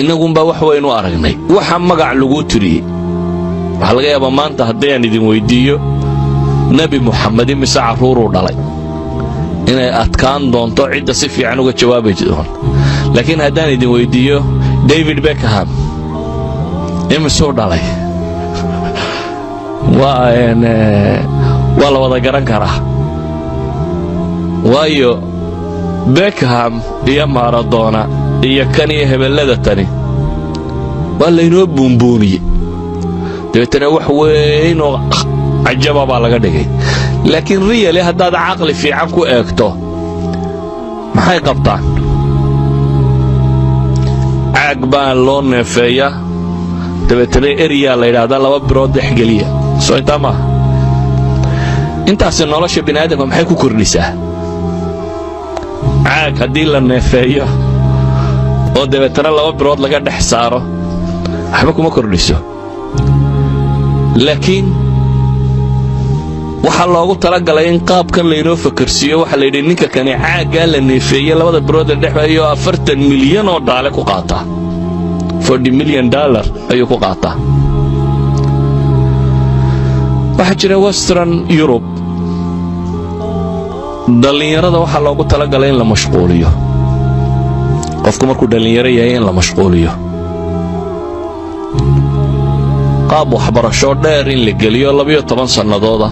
innagun baa wax weyn u aragnay waxa magac lagu tiriyay waxa laga yaabaa maanta haddii aan idin weydiiyo nabi muxamed mise caruuruu dhalay inay adkaan doonto cidda si fiican uga jawaabi doonto laakiin haddaan idin weydiiyo David Beckham imisoo dhalay waa la wada garan karaa waayo Beckham iyo Maradona iyo kan iyo hebelada tani waa laynoo buunbuuniyey dabeetana wax weyn oo عجبا بالغدغي لكن ريالي هذا عقل في عنكو اكتو ما هي قبطان عقبان لون فيا تبتري اريا ليرادا لو برود دخغليه سو تما انت سنولش بني ادم ما هي كو كرديسا عاق هدي لا نفيا او دبترا لو برود لغا دخ سارو waxba kuma kordhiso laakiin waxa loogu talagalay in qaabkan leeyo fakarsiyo waxa la yidhi ninka kani caaga la neefeeyay labada birood ee dhexeeyo 40 milyan oo dollar ku qaata $40 million ayuu ku qaata waxa jira Western Europe dhalinyarada waxa loogu talagalay in la mashquuliyo qofku markuu dhalinyaro yahay in la mashquuliyo qaab waxbarasho dheer in la geliyo 12 sanadooda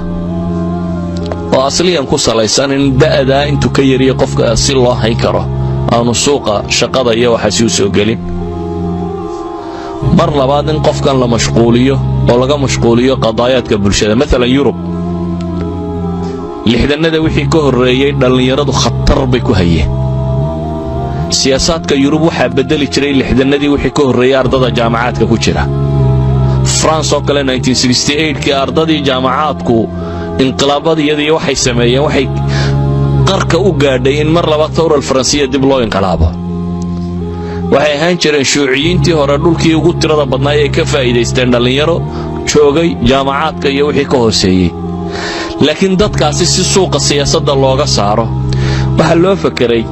oo asliyan ku salaysan in da'da intu ka yariyo qofka si loo hay karo aanu suuqa shaqada iyo waxa si soo galin mar labaad in qofkan la mashquuliyo oo laga mashquuliyo qadaayadka bulshada mesela Yurub lixdanada wixii ka horeeyay dhalinyaradu khatar bay ku hayeen siyaasadka Yurub waxa bedeli jiray lixdanadii wixii ka horeeyay ardada jaamacaadka ku jira France oo kale 1968 kii ardadii jaamacaadku inqilaabadii waxay sameeyeen waxay qarka u gaadhay in mar laba thawra Faransiya dib loo inqilaabo waxay ahaan jireen shuuciyiintii hore dhulkii ugu tirada badnaa ee ka faa'iideysteen dhalinyaro joogay jaamacaadka iyo wixii ka hooseeyay laakiin dadkaasi si suuqa siyaasadda looga saaro waxa loo fakiray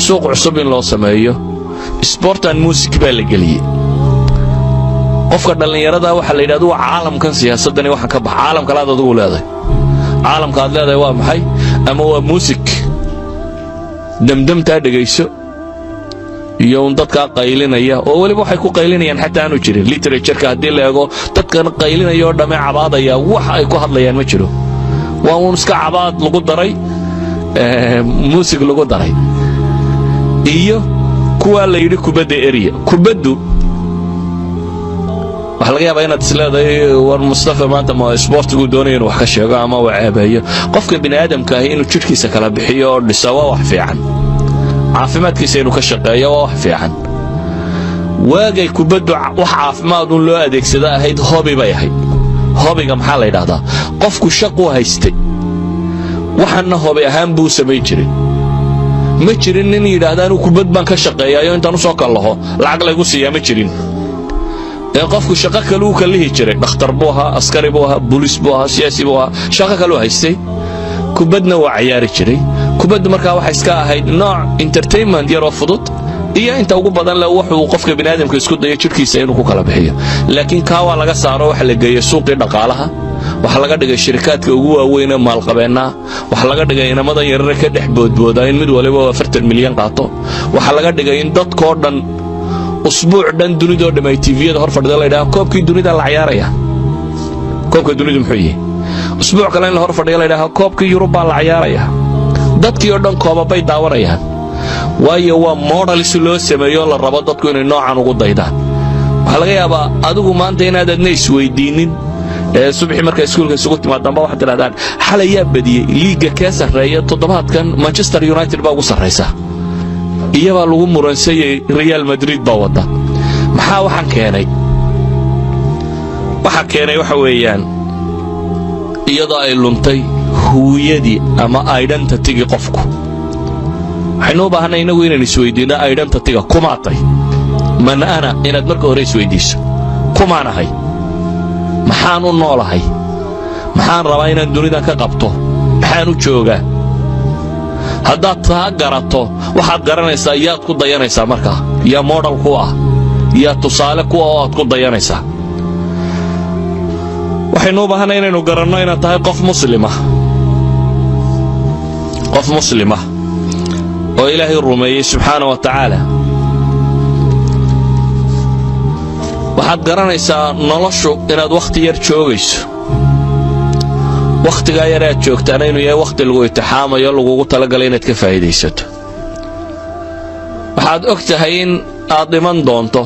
suuq cusub in loo sameeyo sport and music baa la geliyay qofka dhalinyarada waxa la yiraahdo caalamkan siyaasadani waxa ka bax caalamka la dad ugu leedahay caalamka aad leedahay waa maxay ama waa music damdamta dhageyso iyo dadka qaylinaya oo waliba waxay ku qaylinayaan xataa aanu jirin literature-ka hadii la eego dadkan qaylinaya oo dhamay cabaadaya wax ay ku hadlayaan ma jiro waa uun iska cabaad lagu daray music lagu daray iyo kuwa la yiri kubadda area kubaddu waxa laga yaabaa inaad isleedahay war Mustafa maanta ma sportigu doonayay inuu wax ka sheego ama uu caabayo qofka bini aadamka ah inuu jirkiisa kala bixiyo oo dhisawa wax fiican caafimaadkiisa inuu ka shaqeeyo wax fiican waagay kubaddu wax caafimaad uu loo adeegsado ahayd hobby bay ahayd hobbyga maxaa la yiraahdaa qofku shaqo haystay waxana hobby ahaan buu sameey jiray ma jirin nin yiraahdo kubad baan ka shaqeeyayo intaan soo kalaho lacag lagu siiyaa ma jirin qofku shaqo kale uu kalihi jiray dhakhtar buu ahaa askari buu ahaa booliis buu ahaa siyaasi buu ahaa shaqo kale uu haystay kubadna waa ciyaari jiray kubadda markaa waxa iska ahayd nooc entertainment yar oo fudud iyo inta ugu badan la wuxuu qofka bini aadamka isku dayo jirkiisa inuu ku kala bixiyo laakiin ka waa laga saaro waxa la geeyo suuqii dhaqaalaha waxa laga dhigay shirkadka ugu waaweyn ee maalqabeena waxa laga dhigay inamada yar ka dhex boodbooda in mid waliba 40 milyan qaato waxa laga dhigay in dadkoo dhan usbuuc dhan dunida oo dhamay TV-yada hor fadhida la yiraahdo koobkii dunida la ciyaaraya koobka dunida muxuu yahay usbuuc kale in la hor fadhiyo la yiraahdo koobkii Yurub la ciyaaraya dadkii oo dhan kooba bay daawanayaan waayo waa model si loo sameeyo la rabo dadku inay noocan ugu daydaan waxa laga yaabaa adigu maanta inaad adna isweydiinin subaxii marka iskuulka isugu timaadaan waxa tiraadaan xalaya badiyay liiga ka sareeya toddobaadkan Manchester United baa ugu sareysa iyaba lagu muransay Real Madrid baa wada maxaa waxan keenay waxa weeyaan iyadoo ay luntay huwiyadii ama identity-ga qofku waxaynu u baahanay inagu inaan isweydiino identity-ga kumaatay man ana inaad marka hore isweydiiso kumaanahay maxaan u noolahay maxaan rabaa inaan dunida ka qabto maxaan u joogaa haddaad taa garato waxaad garanaysaa yaad ku dayanaysaa markaa yaa model ku ah يا تصالك وأتكون ضيانيسا waxaynu u baahanay inaynu garanno inaad tahay qof muslima oo ilaahay rumeeyay subxaanahu wa ta'ala waxaad garanaysaa noloshu inaad waqti yar joogayso waqtiga yar aad joogtaan inuu yahay waqti lagu itixaamayo lagu talagalay inaad ka faa'iideysato waxaad og tahay in aad dhiman doonto